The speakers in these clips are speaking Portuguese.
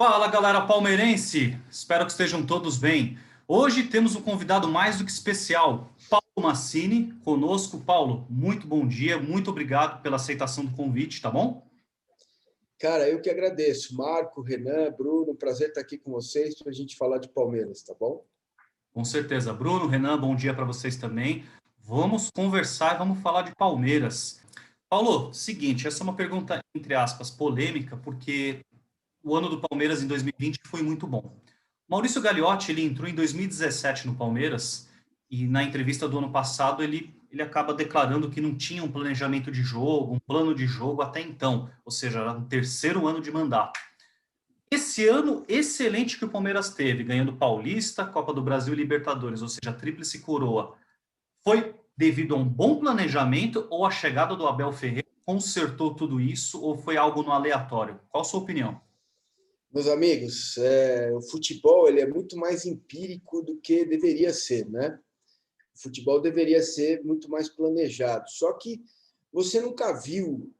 Fala, galera palmeirense! Espero que estejam todos bem. Hoje temos um convidado mais do que especial, Paulo Massini, conosco. Paulo, muito bom dia, muito obrigado pela aceitação do convite, tá bom? Cara, eu que agradeço. Marco, Renan, Bruno, prazer estar aqui com vocês para a gente falar de Palmeiras, tá bom? Com certeza. Bruno, Renan, bom dia para vocês também. Vamos conversar e vamos falar de Palmeiras. Paulo, seguinte, essa é uma pergunta, entre aspas, polêmica, porque o ano do Palmeiras em 2020 foi muito bom. Maurício Gagliotti, ele entrou em 2017 no Palmeiras e na entrevista do ano passado ele acaba declarando que não tinha um planejamento de jogo, um plano de jogo até então, ou seja, era no terceiro ano de mandato. Esse ano excelente que o Palmeiras teve, ganhando Paulista, Copa do Brasil e Libertadores, ou seja, a tríplice coroa, foi devido a um bom planejamento ou a chegada do Abel Ferreira consertou tudo isso ou foi algo no aleatório? Qual a sua opinião? Meus amigos, o futebol ele é muito mais empírico do que deveria ser, né? O futebol deveria ser muito mais planejado. Só que você nunca viu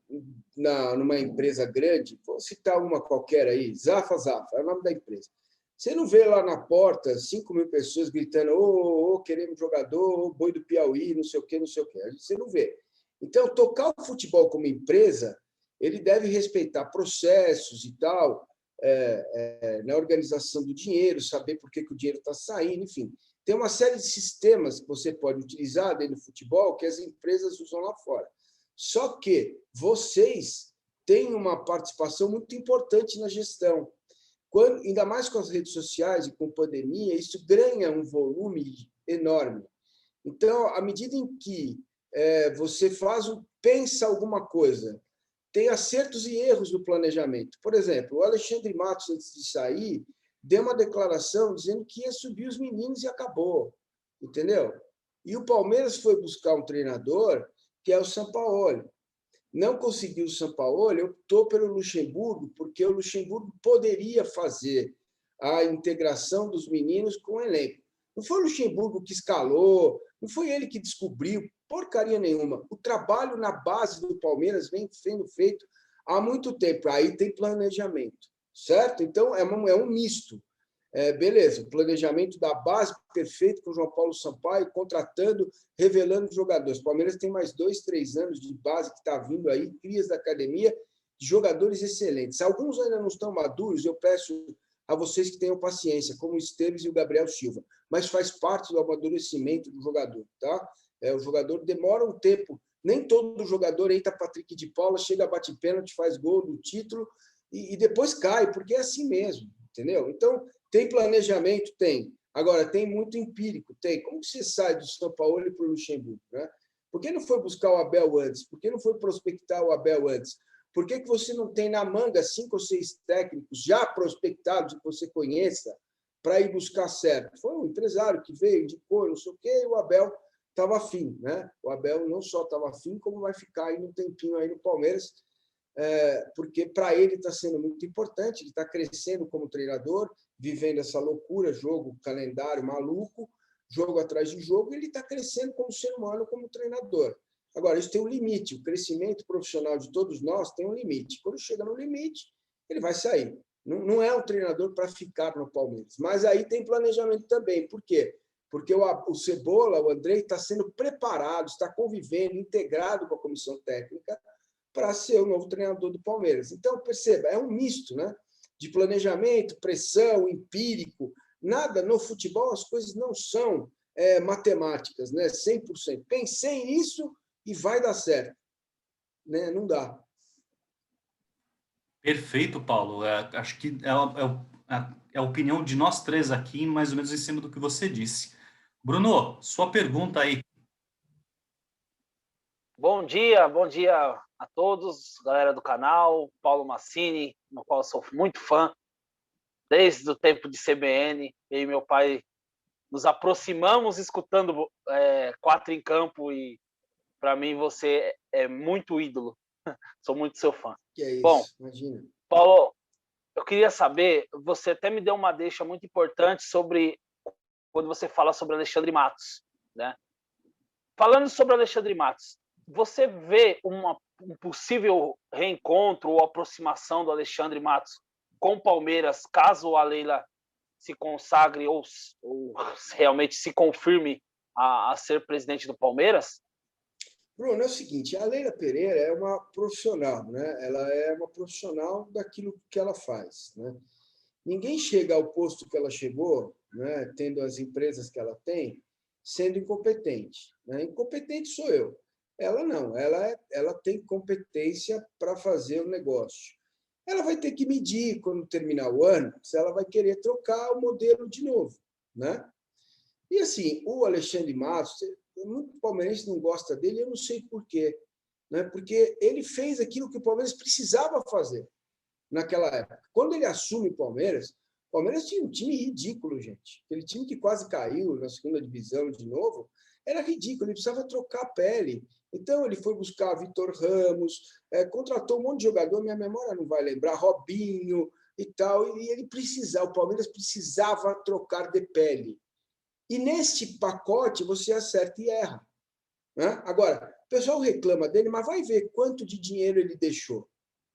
numa empresa grande, vou citar uma qualquer aí, Zafa, é o nome da empresa. Você não vê lá na porta 5.000 pessoas gritando: queremos jogador, boi do Piauí, não sei o quê, não sei o quê. Você não vê. Então, tocar o futebol como empresa, ele deve respeitar processos e tal, na organização do dinheiro, saber por que o dinheiro está saindo, enfim. Tem uma série de sistemas que você pode utilizar dentro do futebol que as empresas usam lá fora. Só que vocês têm uma participação muito importante na gestão. Ainda mais com as redes sociais e com pandemia, isso ganha um volume enorme. Então, à medida em que você pensa alguma coisa, tem acertos e erros no planejamento. Por exemplo, o Alexandre Matos, antes de sair, deu uma declaração dizendo que ia subir os meninos e acabou, entendeu? E o Palmeiras foi buscar um treinador que é o Sampaoli. Não conseguiu o Sampaoli, optou pelo Luxemburgo, porque o Luxemburgo poderia fazer a integração dos meninos com o elenco. Não foi o Luxemburgo que escalou, não foi ele que descobriu porcaria nenhuma. O trabalho na base do Palmeiras vem sendo feito há muito tempo. Aí tem planejamento, certo? Então é um misto. Beleza, o planejamento da base perfeito com o João Paulo Sampaio, contratando, revelando jogadores. O Palmeiras tem mais 2, 3 anos de base que está vindo aí, crias da academia, de jogadores excelentes. Alguns ainda não estão maduros, eu peço a vocês que tenham paciência, como o Esteves e o Gabriel Silva, mas faz parte do amadurecimento do jogador, tá? O jogador demora um tempo, nem todo jogador entra Patrick de Paula, chega, bate pênalti, faz gol do título e depois cai, porque é assim mesmo, entendeu? Então, tem planejamento? Tem. Agora, tem muito empírico? Tem. Como você sai do São Paulo para o Luxemburgo? Né? Por que não foi buscar o Abel antes? Por que não foi prospectar o Abel antes? Por que você não tem na manga 5 ou 6 técnicos já prospectados que você conheça para ir buscar certo? Foi um empresário que veio, indicou, não sei o quê, e o Abel estava afim. Né? O Abel não só estava afim, como vai ficar aí um tempinho aí no Palmeiras, porque para ele está sendo muito importante, ele está crescendo como treinador, vivendo essa loucura, jogo, calendário maluco, jogo atrás de jogo, e ele está crescendo como ser humano, como treinador. Agora, isso tem um limite, o crescimento profissional de todos nós tem um limite. Quando chega no limite, ele vai sair. Não é um treinador para ficar no Palmeiras. Mas aí tem planejamento também. Por quê? Porque o Cebola, o Andrei, está sendo preparado, está convivendo, integrado com a comissão técnica, para ser o novo treinador do Palmeiras. Então, perceba, é um misto, né? De planejamento, pressão, empírico. Nada no futebol, as coisas não são matemáticas, né? 100%. Pensei nisso e vai dar certo. Né? Não dá. Perfeito, Paulo. Acho que é a opinião de nós três aqui, mais ou menos em cima do que você disse. Bruno, sua pergunta aí. Bom dia a todos, galera do canal, Paulo Massini, no qual eu sou muito fã, desde o tempo de CBN. Eu e meu pai nos aproximamos escutando Quatro em Campo e, para mim, você é muito ídolo. Sou muito seu fã. Que é Bom, isso, imagina. Paulo, eu queria saber, você até me deu uma deixa muito importante sobre quando você fala sobre Alexandre Matos, né? Falando sobre Alexandre Matos, você vê um possível reencontro ou aproximação do Alexandre Matos com o Palmeiras, caso a Leila se consagre ou realmente se confirme a ser presidente do Palmeiras? Bruno, é o seguinte, a Leila Pereira é uma profissional, né? Ela é uma profissional daquilo que ela faz, né? Ninguém chega ao posto que ela chegou, né, tendo as empresas que ela tem, sendo incompetente, né? Incompetente sou eu. Ela não, ela tem competência para fazer o negócio. Ela vai ter que medir, quando terminar o ano, se ela vai querer trocar o modelo de novo, né? E assim, o Alexandre Matos, muito palmeirense não gosta dele, eu não sei por quê, né? Porque ele fez aquilo que o Palmeiras precisava fazer naquela época. Quando ele assume o Palmeiras tinha um time ridículo, gente. Aquele time que quase caiu na segunda divisão de novo, era ridículo, ele precisava trocar a pele. Então, ele foi buscar Vitor Ramos, contratou um monte de jogador, minha memória não vai lembrar, Robinho e tal, e ele precisava, o Palmeiras precisava trocar de pele. E neste pacote, você acerta e erra, né? Agora, o pessoal reclama dele, mas vai ver quanto de dinheiro ele deixou.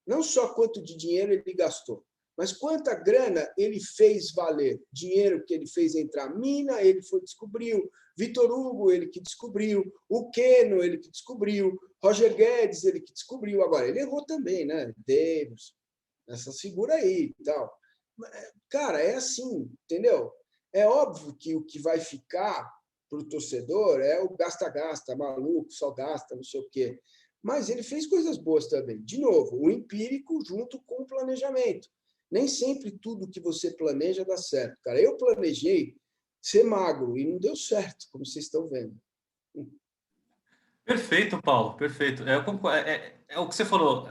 Não só quanto de dinheiro ele gastou, mas quanta grana ele fez valer. Dinheiro que ele fez entrar mina, ele descobriu. Vitor Hugo, ele que descobriu. O Keno, ele que descobriu. Roger Guedes, ele que descobriu. Agora, ele errou também, né? Davis, essa figura aí e tal. Cara, é assim, entendeu? É óbvio que o que vai ficar para o torcedor é o gasta-gasta, maluco, só gasta, não sei o quê. Mas ele fez coisas boas também. De novo, o empírico junto com o planejamento. Nem sempre tudo que você planeja dá certo. Cara, eu planejei ser magro e não deu certo, como vocês estão vendo. Perfeito, Paulo, perfeito. É o que você falou.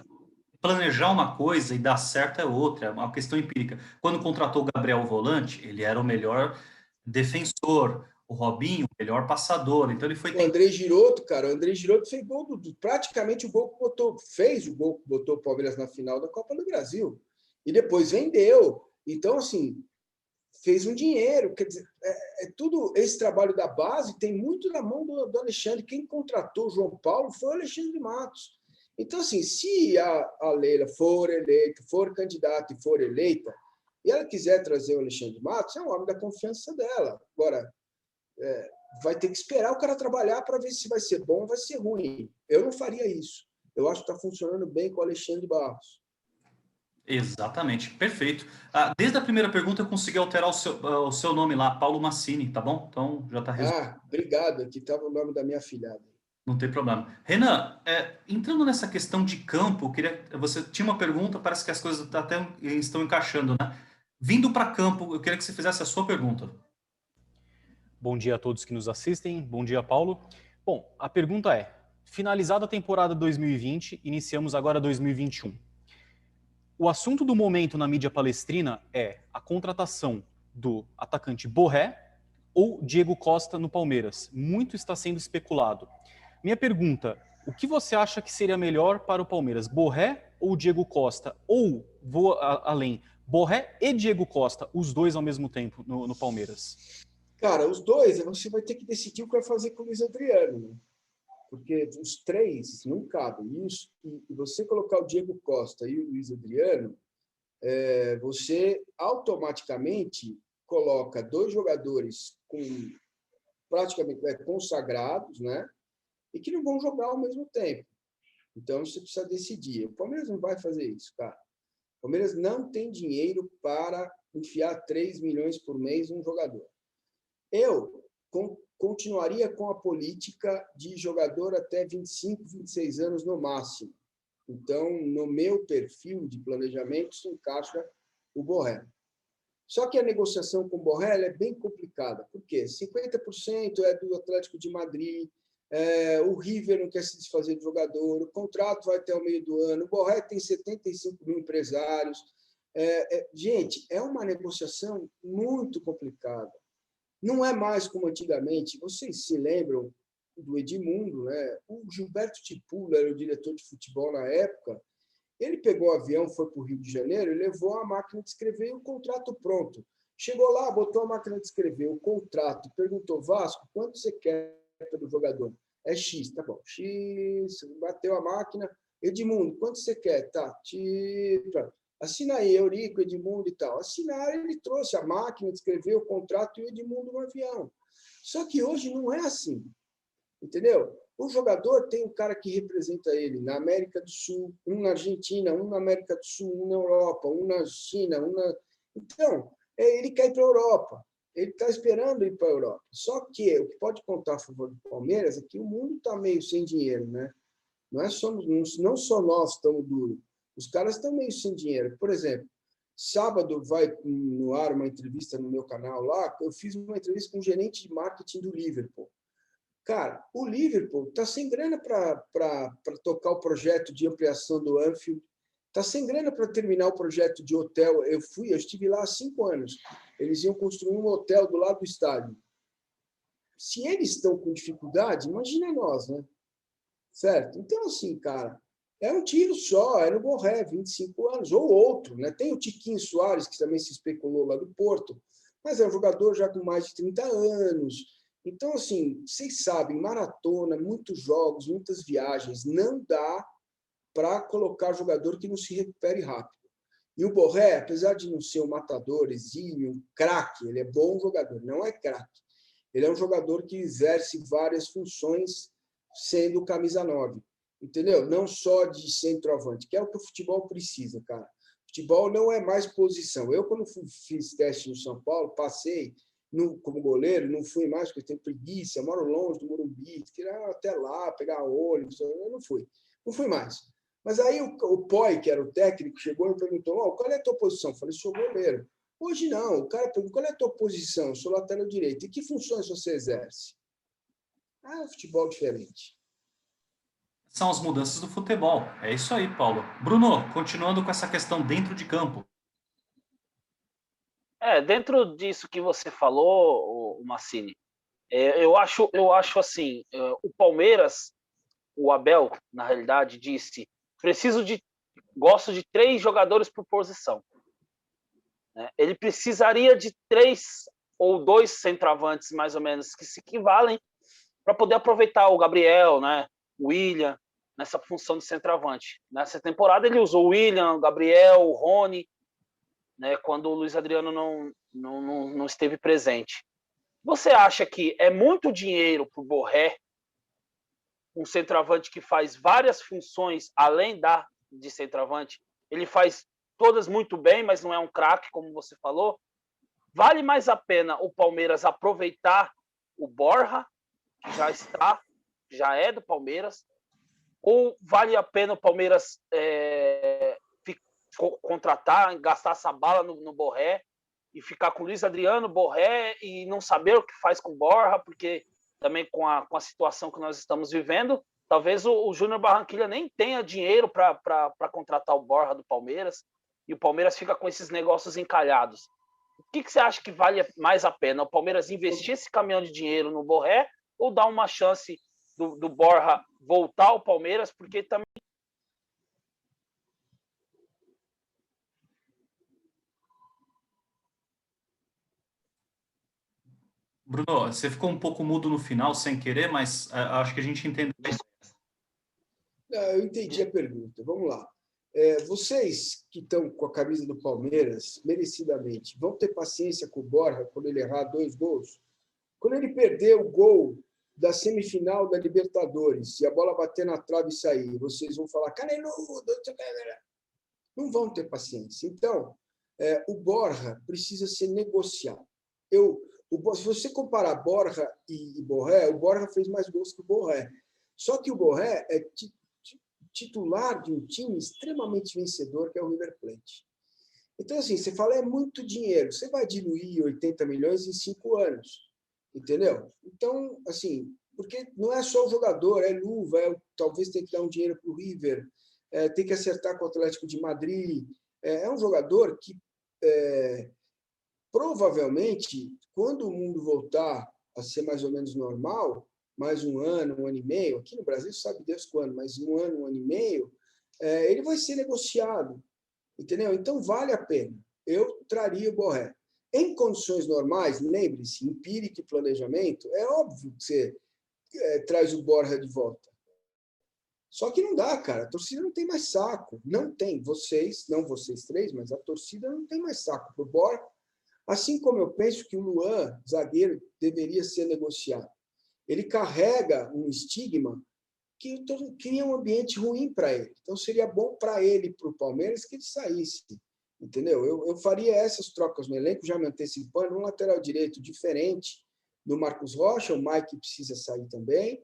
Planejar uma coisa e dar certo é outra, é uma questão empírica. Quando contratou o Gabriel Volante, ele era o melhor defensor, o Robinho, o melhor passador. Então ele foi O André Giroto, cara, o André Giroto fez gol praticamente o gol que fez o gol que botou o Palmeiras na final da Copa do Brasil. E depois vendeu. Então, assim, fez um dinheiro. Quer dizer, tudo esse trabalho da base tem muito na mão do Alexandre. Quem contratou o João Paulo foi o Alexandre Matos. Então, assim, se a Leila for eleita, for candidata e for eleita, e ela quiser trazer o Alexandre Matos, é um homem da confiança dela. Agora, vai ter que esperar o cara trabalhar para ver se vai ser bom ou vai ser ruim. Eu não faria isso. Eu acho que está funcionando bem com o Alexandre Barros. Exatamente, perfeito. Desde a primeira pergunta eu consegui alterar o seu nome lá, Paulo Massini, tá bom? Então já está resolvido. Obrigado. Aqui estava o nome da minha filhada. Não tem problema. Renan, entrando nessa questão de campo, você tinha uma pergunta, parece que as coisas até estão encaixando, né? Vindo para campo, eu queria que você fizesse a sua pergunta. Bom dia a todos que nos assistem. Bom dia, Paulo. Bom, a pergunta é: finalizada a temporada 2020, iniciamos agora 2021. O assunto do momento na mídia palestrina é a contratação do atacante Borré ou Diego Costa no Palmeiras. Muito está sendo especulado. Minha pergunta: o que você acha que seria melhor para o Palmeiras, Borré ou Diego Costa? Ou, vou além, Borré e Diego Costa, os dois ao mesmo tempo no Palmeiras? Cara, os dois, você vai ter que decidir o que vai fazer com o Luiz Adriano, né? Porque os três não cabem. E você colocar o Diego Costa e o Luiz Adriano, você automaticamente coloca dois jogadores praticamente consagrados, né? E que não vão jogar ao mesmo tempo. Então, você precisa decidir. O Palmeiras não vai fazer isso, cara. O Palmeiras não tem dinheiro para enfiar 3 milhões por mês num jogador. Eu continuaria com a política de jogador até 25, 26 anos no máximo. Então, no meu perfil de planejamento, se encaixa o Borré. Só que a negociação com o Borré é bem complicada. Por quê? 50% é do Atlético de Madrid, o River não quer se desfazer do jogador, o contrato vai até o meio do ano, o Borré tem 75 mil empresários. Gente, é uma negociação muito complicada. Não é mais como antigamente. Vocês se lembram do Edmundo, né? O Gilberto Tipulo era o diretor de futebol na época. Ele pegou o avião, foi para o Rio de Janeiro e levou a máquina de escrever e o contrato pronto. Chegou lá, botou a máquina de escrever, o contrato, perguntou: Vasco, quanto você quer pelo jogador? É X, tá bom. X, bateu a máquina. Edmundo, quanto você quer? Tá, X. assina aí, Eurico, Edmundo e tal. Assinaram, ele trouxe a máquina, escreveu o contrato e o Edmundo no avião. Só que hoje não é assim, entendeu? O jogador tem um cara que representa ele na América do Sul, um na Argentina, um na América do Sul, um na Europa, um na China, um na... Então, ele quer ir para a Europa. Ele está esperando ir para a Europa. Só que o que pode contar a favor do Palmeiras é que o mundo está meio sem dinheiro, né? Não só nós estamos duros, os caras estão meio sem dinheiro. Por exemplo, sábado vai no ar uma entrevista no meu canal lá, eu fiz uma entrevista com o gerente de marketing do Liverpool. Cara, o Liverpool está sem grana para tocar o projeto de ampliação do Anfield, está sem grana para terminar o projeto de hotel. Eu estive lá há 5 anos. Eles iam construir um hotel do lado do estádio. Se eles estão com dificuldade, imagina nós, né? Certo? Então, assim, cara, é um tiro só, é no Borré, 25 anos, ou outro, né? Tem o Tiquinho Soares, que também se especulou lá do Porto, mas é um jogador já com mais de 30 anos. Então, assim, vocês sabem, maratona, muitos jogos, muitas viagens, não dá para colocar jogador que não se recupere rápido. E o Borré, apesar de não ser um matador exímio, um craque, ele é bom jogador, não é craque. Ele é um jogador que exerce várias funções sendo camisa 9, entendeu? Não só de centroavante, que é o que o futebol precisa, cara. Futebol não é mais posição. Eu, quando fiz teste no São Paulo, passei como goleiro, não fui mais, porque tenho preguiça, moro longe do Morumbi, queria até lá, pegar ônibus, eu não fui mais. Mas aí o Poi, que era o técnico, chegou e me perguntou, qual é a tua posição? Eu falei, sou goleiro. Hoje não, o cara perguntou, qual é a tua posição? Eu sou lateral direito. E que funções você exerce? Futebol diferente. São as mudanças do futebol. É isso aí, Paulo. Bruno, continuando com essa questão dentro de campo. Dentro disso que você falou, o Massini, eu acho assim, o Palmeiras, o Abel, na realidade, disse, gosto de 3 jogadores por posição. Ele precisaria de 3 ou 2 centroavantes, mais ou menos, que se equivalem para poder aproveitar o Gabriel, né, o William, nessa função de centroavante. Nessa temporada ele usou o William, o Gabriel, o Rony, né, quando o Luiz Adriano não esteve presente. Você acha que é muito dinheiro para o Borré, um centroavante que faz várias funções além de centroavante? Ele faz todas muito bem, mas não é um craque, como você falou. Vale mais a pena o Palmeiras aproveitar o Borja, que já é do Palmeiras, ou vale a pena o Palmeiras contratar, gastar essa bala no Borré e ficar com o Luiz Adriano, Borré e não saber o que faz com o Borja, porque também com a situação que nós estamos vivendo, talvez o Júnior Barranquilla nem tenha dinheiro para contratar o Borja do Palmeiras e o Palmeiras fica com esses negócios encalhados. O que você acha que vale mais a pena? O Palmeiras investir esse caminhão de dinheiro no Borré ou dar uma chance do Borja voltar ao Palmeiras? Porque também... Bruno, você ficou um pouco mudo no final, sem querer, mas acho que a gente entendeu. Eu entendi a pergunta. Vamos lá. Vocês que estão com a camisa do Palmeiras, merecidamente, vão ter paciência com o Borja quando ele errar 2 gols? Quando ele perder o gol da semifinal da Libertadores e a bola bater na trave e sair, vocês vão falar, caneludo, não vão ter paciência. Então, o Borja precisa ser negociado. Se você comparar Borja e Borré, o Borja fez mais gols que o Borré. Só que o Borré é titular de um time extremamente vencedor, que é o River Plate. Então, assim, você fala, é muito dinheiro. Você vai diluir 80 milhões em 5 anos. Entendeu? Então, assim, porque não é só o jogador, é luva, talvez tem que dar um dinheiro para o River, tem que acertar com o Atlético de Madrid. É um jogador que provavelmente, quando o mundo voltar a ser mais ou menos normal, mais um ano e meio, aqui no Brasil sabe Deus quando, mas um ano e meio, ele vai ser negociado, entendeu? Então vale a pena. Eu traria o Borré. Em condições normais, lembre-se, empírica e planejamento, é óbvio que você traz o Borja de volta. Só que não dá, cara. A torcida não tem mais saco. Não tem. Vocês, não vocês três, mas a torcida não tem mais saco pro Borja. Assim como eu penso que o Luan, zagueiro, deveria ser negociado. Ele carrega um estigma que cria um ambiente ruim para ele. Então, seria bom para ele e para o Palmeiras que ele saísse. Entendeu? Eu faria essas trocas no elenco, já me antecipando, um lateral direito diferente do Marcos Rocha, o Mike precisa sair também,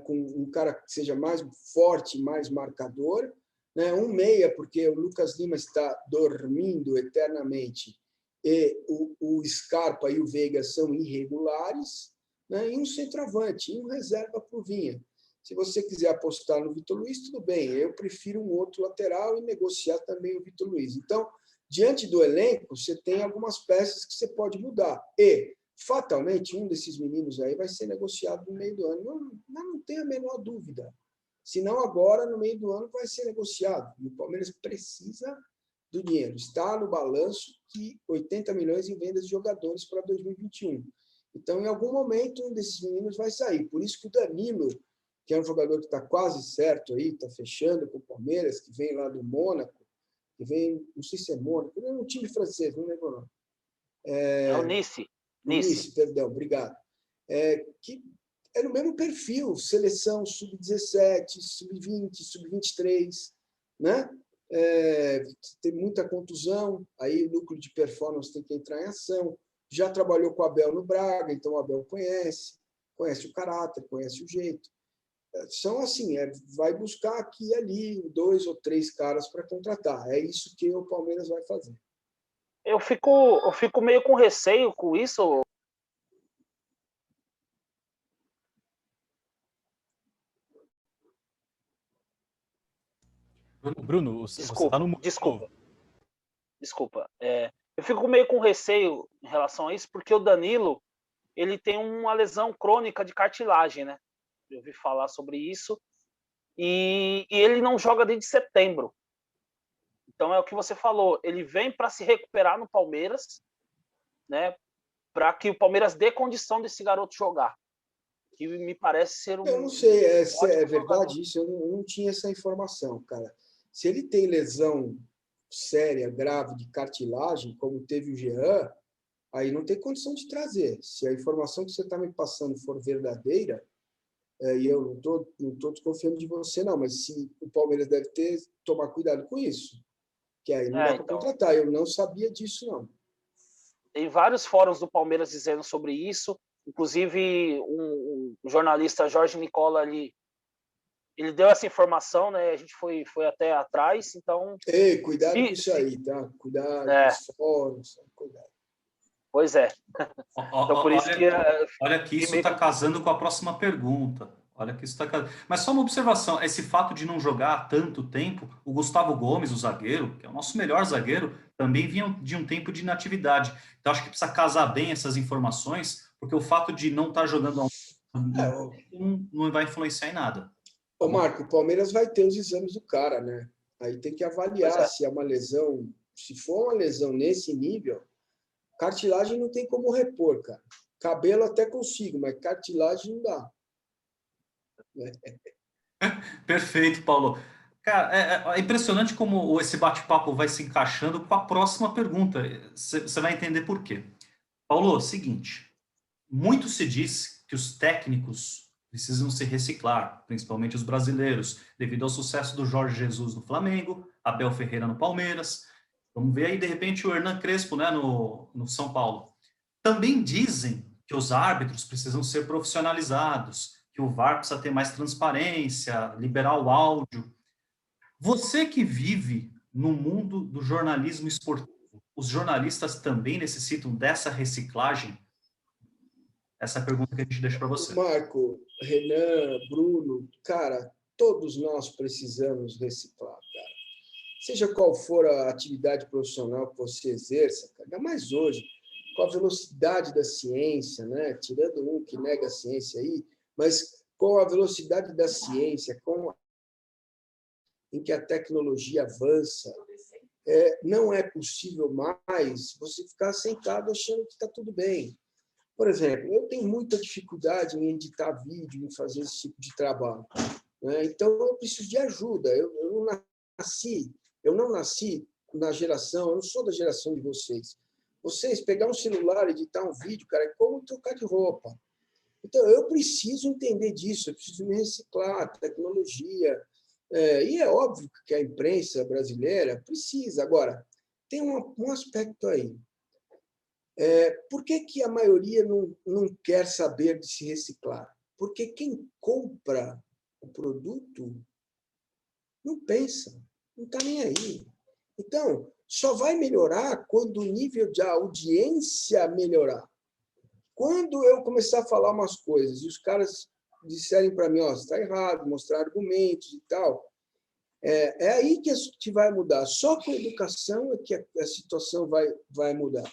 com um cara que seja mais forte, mais marcador, né? Um meia, porque o Lucas Lima está dormindo eternamente, e o Scarpa e o Veiga são irregulares, né? E um centroavante, e um reserva para o Vinha. Se você quiser apostar no Vitor Luiz, tudo bem, eu prefiro um outro lateral e negociar também o Vitor Luiz. Então, diante do elenco, você tem algumas peças que você pode mudar. E, fatalmente, um desses meninos aí vai ser negociado no meio do ano. Não tenho a menor dúvida. Se não agora, no meio do ano, vai ser negociado. E o Palmeiras precisa do dinheiro. Está no balanço que 80 milhões em vendas de jogadores para 2021. Então, em algum momento, um desses meninos vai sair. Por isso que o Danilo, que é um jogador que está quase certo aí, está fechando com o Palmeiras, que vem lá do Mônaco, que vem, não sei se é Mônaco, é um time francês, não lembro o nome. É o Nice. Nice, perdão, obrigado. Que é no mesmo perfil, seleção sub-17, sub-20, sub-23, né? Tem muita contusão, aí o núcleo de performance tem que entrar em ação. Já trabalhou com o Abel no Braga, então o Abel conhece o caráter, conhece o jeito. São assim, vai buscar aqui e ali 2 ou 3 caras para contratar. É isso que o Palmeiras vai fazer. Eu fico meio com receio com isso. Bruno, você está no... Desculpa. Eu fico meio com receio em relação a isso, porque o Danilo, ele tem uma lesão crônica de cartilagem, né? Eu ouvi falar sobre isso. E ele não joga desde setembro. Então é o que você falou, ele vem para se recuperar no Palmeiras, né? Para que o Palmeiras dê condição desse garoto jogar. Que me parece ser um... Eu não sei, ótimo é verdade jogador. isso, eu não tinha essa informação, cara. Se ele tem lesão séria, grave de cartilagem, como teve o Jean, aí não tem condição de trazer. Se a informação que você está me passando for verdadeira, e eu não estou desconfiando de você, não, mas se o Palmeiras deve tomar cuidado com isso, que aí não dá para contratar. Eu não sabia disso, não. Tem vários fóruns do Palmeiras dizendo sobre isso, inclusive um jornalista, Jorge Nicola, ele deu essa informação, né? A gente foi até atrás, então... Ei, cuidado com isso aí, tá? Cuidado com os fóruns, cuidado. Pois é. Então, por isso que... Olha que isso está casando com a próxima pergunta. Olha que isso está casando. Mas só uma observação, esse fato de não jogar há tanto tempo, o Gustavo Gomes, o zagueiro, que é o nosso melhor zagueiro, também vinha de um tempo de inatividade. Então, acho que precisa casar bem essas informações, porque o fato de não estar jogando não vai influenciar em nada. Ô, Marco, o Palmeiras vai ter os exames do cara, né? Aí tem que avaliar se é uma lesão, se for uma lesão nesse nível, cartilagem não tem como repor, cara. Cabelo até consigo, mas cartilagem não dá. Perfeito, Paulo. Cara, é impressionante como esse bate-papo vai se encaixando com a próxima pergunta. Você vai entender por quê. Paulo, seguinte, muito se diz que os técnicos precisam se reciclar, principalmente os brasileiros, devido ao sucesso do Jorge Jesus no Flamengo, Abel Ferreira no Palmeiras. Vamos ver aí, de repente, o Hernan Crespo, né, no São Paulo. Também dizem que os árbitros precisam ser profissionalizados, que o VAR precisa ter mais transparência, liberar o áudio. Você que vive no mundo do jornalismo esportivo, os jornalistas também necessitam dessa reciclagem? Essa é a pergunta que a gente deixa para você. Marco, Renan, Bruno, cara, todos nós precisamos reciclar, cara. Seja qual for a atividade profissional que você exerça, cara, ainda mais hoje, com a velocidade da ciência, né? Tirando um que nega a ciência aí, mas com a velocidade da ciência, em que a tecnologia avança, não é possível mais você ficar sentado achando que está tudo bem. Por exemplo, eu tenho muita dificuldade em editar vídeo, em fazer esse tipo de trabalho. né? Então, eu preciso de ajuda. Eu não nasci na geração, eu não sou da geração de vocês. Vocês pegar um celular, editar um vídeo, cara, é como trocar de roupa. Então, eu preciso entender disso, eu preciso me reciclar, tecnologia. E é óbvio que a imprensa brasileira precisa. Agora, tem um aspecto aí. Por que a maioria não quer saber de se reciclar? Porque quem compra o produto não pensa, não está nem aí. Então, só vai melhorar quando o nível de audiência melhorar. Quando eu começar a falar umas coisas e os caras disserem para mim, ó, está errado, mostrar argumentos e tal, é aí que a gente vai mudar. Só com a educação é que a situação vai mudar.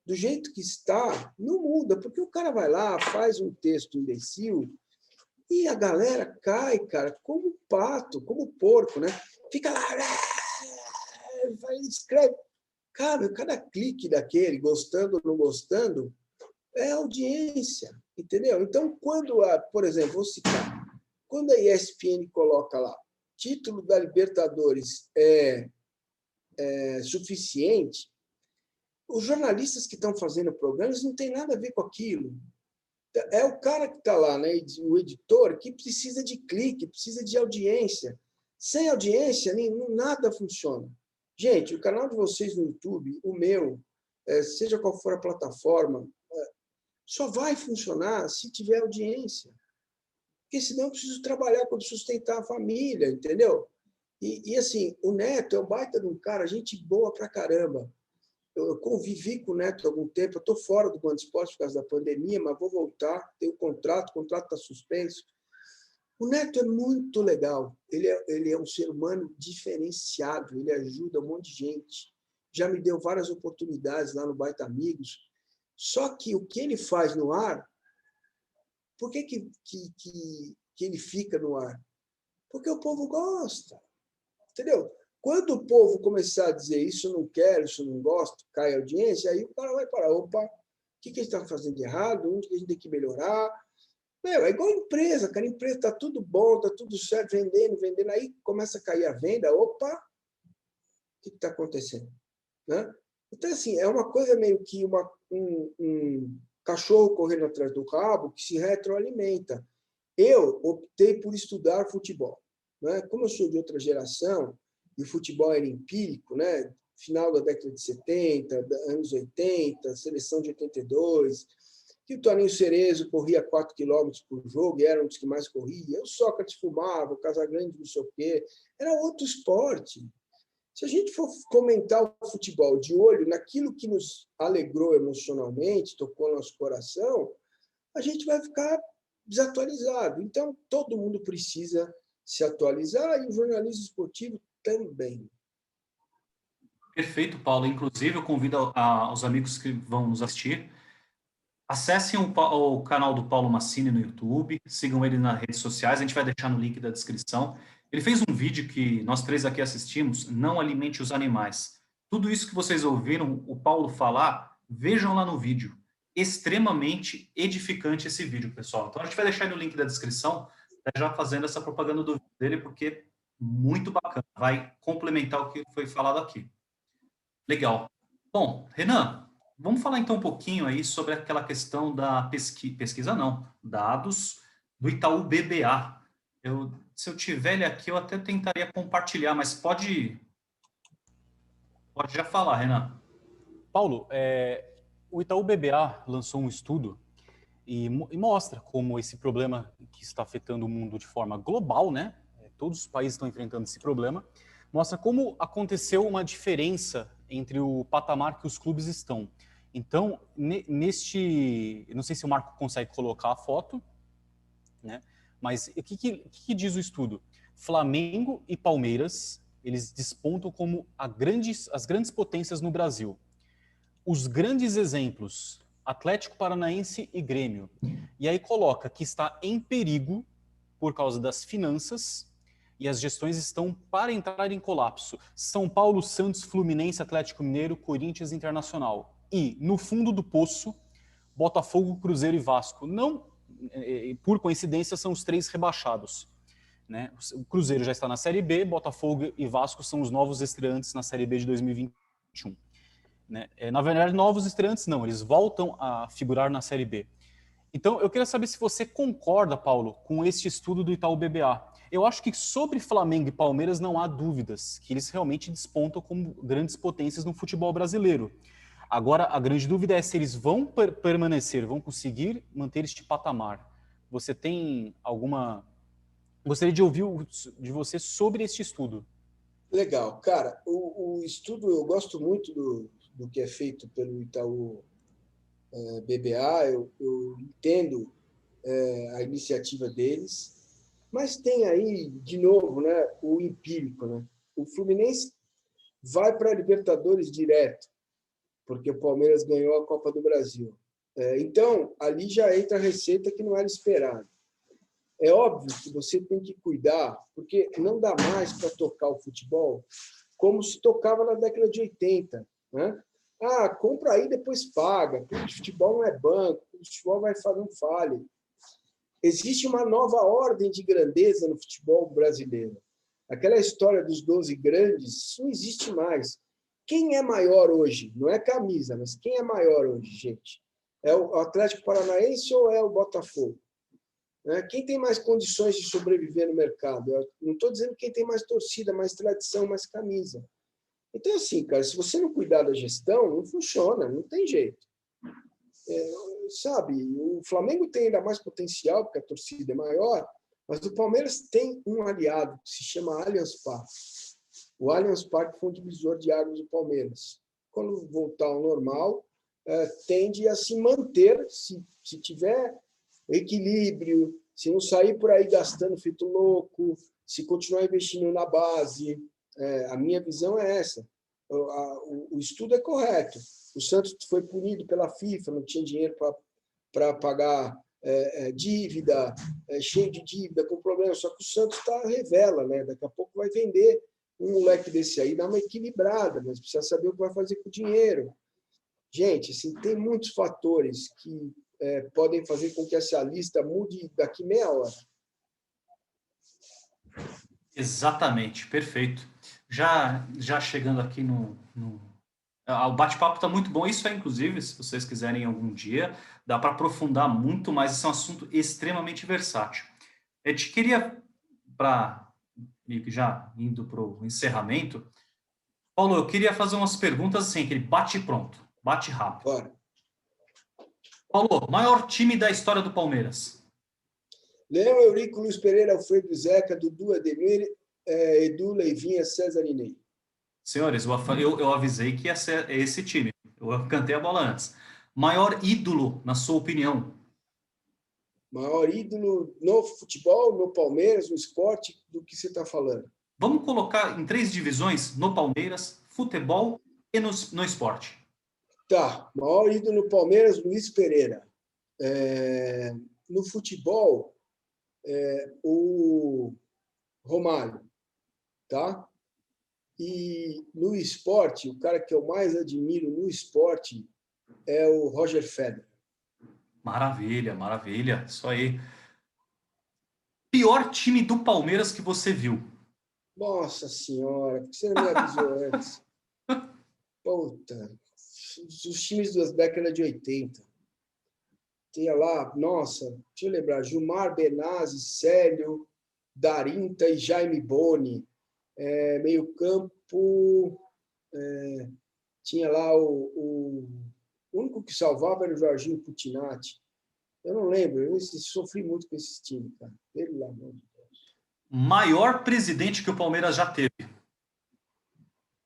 Do jeito que está, não muda, porque o cara vai lá, faz um texto imbecil e a galera cai, cara, como pato, como porco, né? Fica lá, escreve. Cara, cada clique daquele, gostando ou não gostando, é audiência, entendeu? Então, por exemplo, vou citar, quando a ESPN coloca lá, título da Libertadores é suficiente, os jornalistas que estão fazendo programas não tem nada a ver com aquilo. É o cara que está lá, né, o editor, que precisa de clique, precisa de audiência. Sem audiência, nada funciona. Gente, o canal de vocês no YouTube, o meu, seja qual for a plataforma, só vai funcionar se tiver audiência. Porque senão eu preciso trabalhar para sustentar a família, entendeu? E assim, o Neto é um baita de um cara, gente boa pra caramba. Eu convivi com o Neto há algum tempo, eu estou fora do Band Esporte por causa da pandemia, mas vou voltar, tenho o contrato está suspenso. O Neto é muito legal, ele é um ser humano diferenciado, ele ajuda um monte de gente, já me deu várias oportunidades lá no Baita Amigos, só que o que ele faz no ar, por que ele fica no ar? Porque o povo gosta, entendeu? Quando o povo começar a dizer isso não quero, isso não gosto, cai a audiência, aí o cara vai parar, opa, o que a gente está fazendo de errado, onde a gente tem que melhorar? É igual empresa, cara, empresa está tudo bom, está tudo certo, vendendo, aí começa a cair a venda, opa, o que está acontecendo? Né? Então, assim, é uma coisa meio que um cachorro correndo atrás do rabo que se retroalimenta. Eu optei por estudar futebol. Né? Como eu sou de outra geração, e o futebol era empírico, né? Final da década de 70, anos 80, seleção de 82, que o Toninho Cerezo corria 4 quilômetros por jogo, e era um dos que mais corria, o Sócrates fumava, o Casagrande não sei o quê, era outro esporte. Se a gente for comentar o futebol de olho naquilo que nos alegrou emocionalmente, tocou nosso coração, a gente vai ficar desatualizado. Então, todo mundo precisa se atualizar e o jornalismo esportivo também. Perfeito, Paulo. Inclusive, eu convido os amigos que vão nos assistir, acessem o canal do Paulo Massini no YouTube, sigam ele nas redes sociais, a gente vai deixar no link da descrição. Ele fez um vídeo que nós três aqui assistimos, Não Alimente os Animais. Tudo isso que vocês ouviram o Paulo falar, vejam lá no vídeo. Extremamente edificante esse vídeo, pessoal. Então a gente vai deixar no link da descrição, já fazendo essa propaganda do vídeo dele, porque muito bacana, vai complementar o que foi falado aqui. Legal. Bom, Renan, vamos falar então um pouquinho aí sobre aquela questão da pesquisa não, dados do Itaú BBA. Se eu tiver ele aqui, eu até tentaria compartilhar, mas pode já falar, Renan. Paulo, o Itaú BBA lançou um estudo e mostra como esse problema que está afetando o mundo de forma global, né? Todos os países estão enfrentando esse problema, mostra como aconteceu uma diferença entre o patamar que os clubes estão. Então, não sei se o Marco consegue colocar a foto, né? Mas o que diz o estudo? Flamengo e Palmeiras, eles despontam como as grandes potências no Brasil. Os grandes exemplos, Atlético Paranaense e Grêmio. E aí coloca que está em perigo por causa das finanças e as gestões estão para entrar em colapso. São Paulo, Santos, Fluminense, Atlético Mineiro, Corinthians, Internacional. E, no fundo do poço, Botafogo, Cruzeiro e Vasco. Não, por coincidência, são os 3 rebaixados. né? O Cruzeiro já está na Série B, Botafogo e Vasco são os novos estreantes na Série B de 2021. Né? Na verdade, novos estreantes não, eles voltam a figurar na Série B. Então, eu queria saber se você concorda, Paulo, com este estudo do Itaú BBA. Eu acho que sobre Flamengo e Palmeiras não há dúvidas, que eles realmente despontam como grandes potências no futebol brasileiro. Agora, a grande dúvida é se eles vão permanecer, vão conseguir manter este patamar. Você tem alguma... Gostaria de ouvir de você sobre este estudo. Legal. Cara, o estudo, eu gosto muito do que é feito pelo Itaú BBA, eu entendo a iniciativa deles, mas tem aí, de novo, né, o empírico. Né? O Fluminense vai para a Libertadores direto, porque o Palmeiras ganhou a Copa do Brasil. Então, ali já entra a receita que não era esperada. É óbvio que você tem que cuidar, porque não dá mais para tocar o futebol como se tocava na década de 80. Né? Compra aí, depois paga. O futebol não é banco, o futebol vai fazer um falha. Existe uma nova ordem de grandeza no futebol brasileiro. Aquela história dos 12 grandes, isso não existe mais. Quem é maior hoje? Não é camisa, mas quem é maior hoje, gente? É o Atlético Paranaense ou é o Botafogo? Quem tem mais condições de sobreviver no mercado? Eu não estou dizendo quem tem mais torcida, mais tradição, mais camisa. Então, assim, cara, se você não cuidar da gestão, não funciona, não tem jeito. Sabe, o Flamengo tem ainda mais potencial, porque a torcida é maior, mas o Palmeiras tem um aliado, que se chama Allianz Parque. O Allianz Parque foi um divisor de águas do Palmeiras. Quando voltar ao normal, tende a se manter, se tiver equilíbrio, se não sair por aí gastando feito louco, se continuar investindo na base. A minha visão é essa. O estudo é correto. O Santos foi punido pela FIFA, não tinha dinheiro para pagar dívida, cheio de dívida, com problema. Só que o Santos revela, né? Daqui a pouco vai vender um moleque desse aí, dá uma equilibrada, mas precisa saber o que vai fazer com o dinheiro. Gente, assim, tem muitos fatores que podem fazer com que essa lista mude daqui meia hora. Exatamente, perfeito. Já chegando aqui o bate-papo está muito bom. Isso inclusive, se vocês quiserem algum dia, dá para aprofundar muito mais. Esse é um assunto extremamente versátil. Eu te queria, já indo para o encerramento, Paulo, eu queria fazer umas perguntas assim, aquele bate-pronto, bate rápido. Bora. Paulo, maior time da história do Palmeiras? Leão, Eurico, Luiz Pereira, Alfredo Zeca, Dudu, Ademir, Edu, Leivinha, César e Ney. Senhores, eu avisei que ia ser esse time. Eu cantei a bola antes. Maior ídolo, na sua opinião? Maior ídolo no futebol, no Palmeiras, no esporte, do que você está falando? Vamos colocar em 3 divisões, no Palmeiras, futebol e no esporte. Tá, maior ídolo no Palmeiras, Luiz Pereira. No futebol, o Romário, tá? E no esporte, o cara que eu mais admiro no esporte é o Roger Federer. Maravilha, maravilha. Isso aí. Pior time do Palmeiras que você viu? Nossa Senhora, por que você não me avisou antes? Puta, os times das décadas de 80. Tinha lá, nossa, deixa eu lembrar, Gilmar Benazzi, Célio, Darinta e Jaime Boni. Meio campo, tinha lá o único que salvava era o Jorginho Putinati. Eu não lembro, eu sofri muito com esse time, cara. Pelo amor de Deus. Maior presidente que o Palmeiras já teve?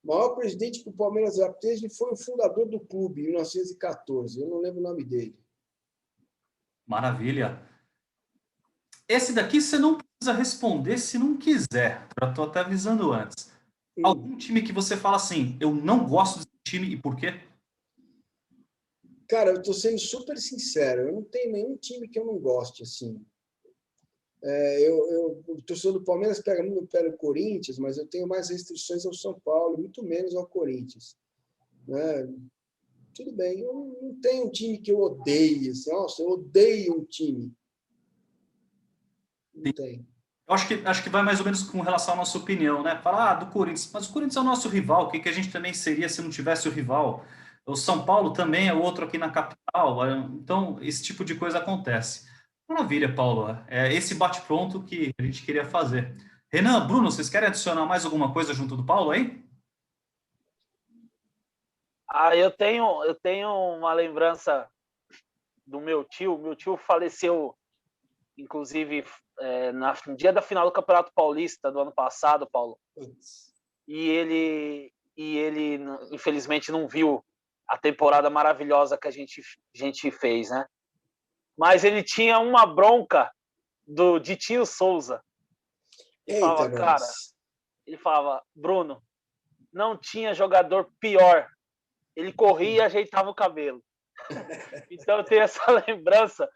O maior presidente que o Palmeiras já teve foi o fundador do clube, em 1914. Eu não lembro o nome dele. Maravilha. Esse daqui você não precisa responder se não quiser. Já estou até avisando antes. Algum time que você fala assim, eu não gosto desse time e por quê? Cara, eu estou sendo super sincero. Eu não tenho nenhum time que eu não goste, assim. O torcedor do Palmeiras pega muito pelo Corinthians, mas eu tenho mais restrições ao São Paulo, muito menos ao Corinthians. Né? Tudo bem, eu não tenho um time que eu odeie. Assim, nossa, eu odeio um time. Não tem. Acho que vai mais ou menos com relação à nossa opinião, né? Falar do Corinthians, mas o Corinthians é o nosso rival, o que a gente também seria se não tivesse o rival? O São Paulo também é outro aqui na capital, então esse tipo de coisa acontece. Maravilha, Paulo. É esse bate-pronto que a gente queria fazer. Renan, Bruno, vocês querem adicionar mais alguma coisa junto do Paulo aí? Eu tenho uma lembrança do meu tio. Meu tio faleceu, inclusive, no dia da final do Campeonato Paulista do ano passado, Paulo. E ele infelizmente não viu a temporada maravilhosa que a gente fez, né? Mas ele tinha uma bronca de Tio Souza. Ele falava, Bruno, não tinha jogador pior. Ele corria e ajeitava o cabelo. Então eu tenho essa lembrança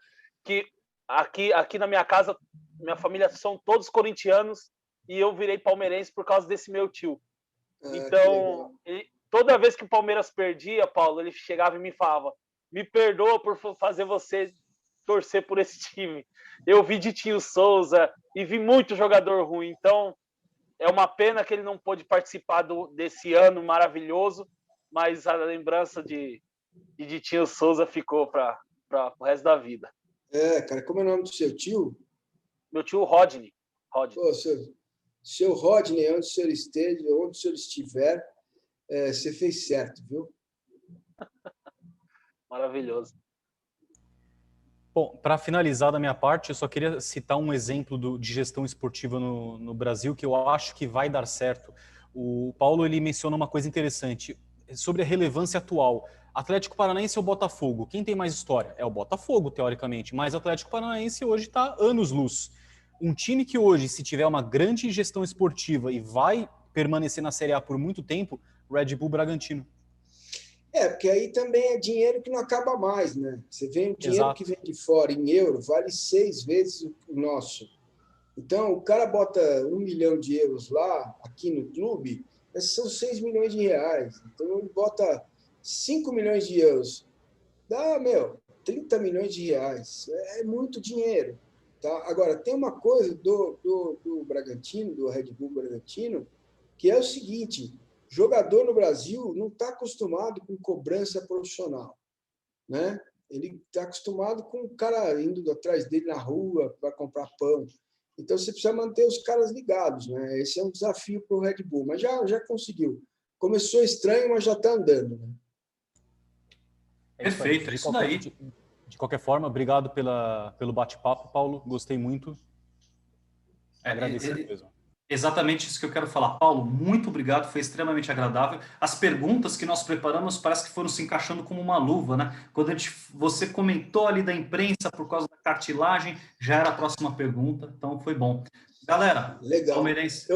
que aqui na minha casa, minha família são todos corintianos e eu virei palmeirense por causa desse meu tio. Então, toda vez que o Palmeiras perdia, Paulo, ele chegava e me falava, me perdoa por fazer você torcer por esse time. Eu vi de Tio Souza e vi muito jogador ruim. Então, é uma pena que ele não pôde participar desse ano maravilhoso, mas a lembrança de Tio Souza ficou para o resto da vida. Cara, como é o nome do seu tio? Meu tio Rodney. Pô, seu Rodney, onde o senhor esteja, onde o senhor estiver, você fez certo, viu? Maravilhoso. Bom, para finalizar da minha parte, eu só queria citar um exemplo de gestão esportiva no Brasil que eu acho que vai dar certo. O Paulo ele menciona uma coisa interessante sobre a relevância atual. Atlético Paranaense ou Botafogo? Quem tem mais história? É o Botafogo, teoricamente, mas o Atlético Paranaense hoje está anos-luz. Um time que hoje, se tiver uma grande gestão esportiva e vai permanecer na Série A por muito tempo, Red Bull Bragantino. Porque aí também é dinheiro que não acaba mais, né? Você vê o dinheiro que vem de fora em euro, vale 6 vezes o nosso. Então, o cara bota 1 milhão de euros lá, aqui no clube, esses são 6 milhões de reais. Então, ele bota 5 milhões de euros. Dá, 30 milhões de reais. É muito dinheiro. Tá? Agora, tem uma coisa do Bragantino, do Red Bull Bragantino, que é o seguinte: jogador no Brasil não está acostumado com cobrança profissional, né? Ele está acostumado com o cara indo atrás dele na rua para comprar pão. Então, você precisa manter os caras ligados, né? Esse é um desafio para o Red Bull, mas já conseguiu. Começou estranho, mas já está andando, né? Perfeito, é isso daí. De qualquer forma, obrigado pelo bate-papo, Paulo. Gostei muito. Agradecer mesmo. Exatamente isso que eu quero falar. Paulo, muito obrigado, foi extremamente agradável. As perguntas que nós preparamos parece que foram se encaixando como uma luva, né? Quando você comentou ali da imprensa por causa da cartilagem, já era a próxima pergunta, então foi bom. Galera, legal. Palmeirense.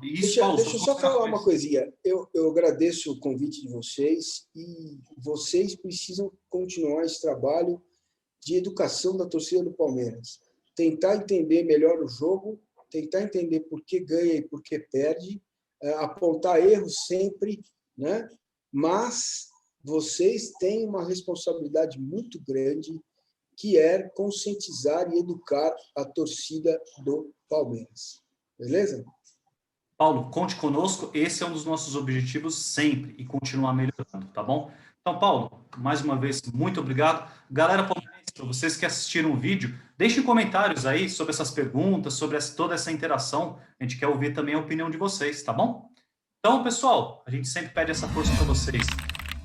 Deixa eu só falar uma coisinha. Eu agradeço o convite de vocês e vocês precisam continuar esse trabalho de educação da torcida do Palmeiras. Tentar entender melhor o jogo, tentar entender por que ganha e por que perde, apontar erros sempre, né? Mas vocês têm uma responsabilidade muito grande, que é conscientizar e educar a torcida do Palmeiras. Beleza? Paulo, conte conosco, esse é um dos nossos objetivos sempre, e continuar melhorando, tá bom? Então, Paulo, mais uma vez, muito obrigado. Galera palmeirense, para vocês que assistiram o vídeo, deixem comentários aí sobre essas perguntas, sobre toda essa interação. A gente quer ouvir também a opinião de vocês, tá bom? Então, pessoal, a gente sempre pede essa força para vocês.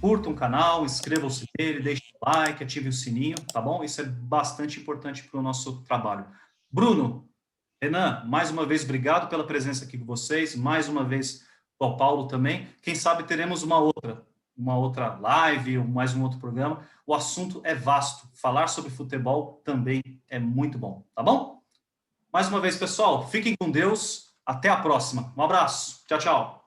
Curtam o canal, inscrevam-se nele, deixem o like, ativem o sininho, tá bom? Isso é bastante importante para o nosso trabalho. Bruno, Renan, mais uma vez, obrigado pela presença aqui com vocês. Mais uma vez, ao Paulo também. Quem sabe teremos uma outra live, mais um outro programa. O assunto é vasto. Falar sobre futebol também é muito bom, tá bom? Mais uma vez, pessoal, fiquem com Deus. Até a próxima. Um abraço. Tchau, tchau.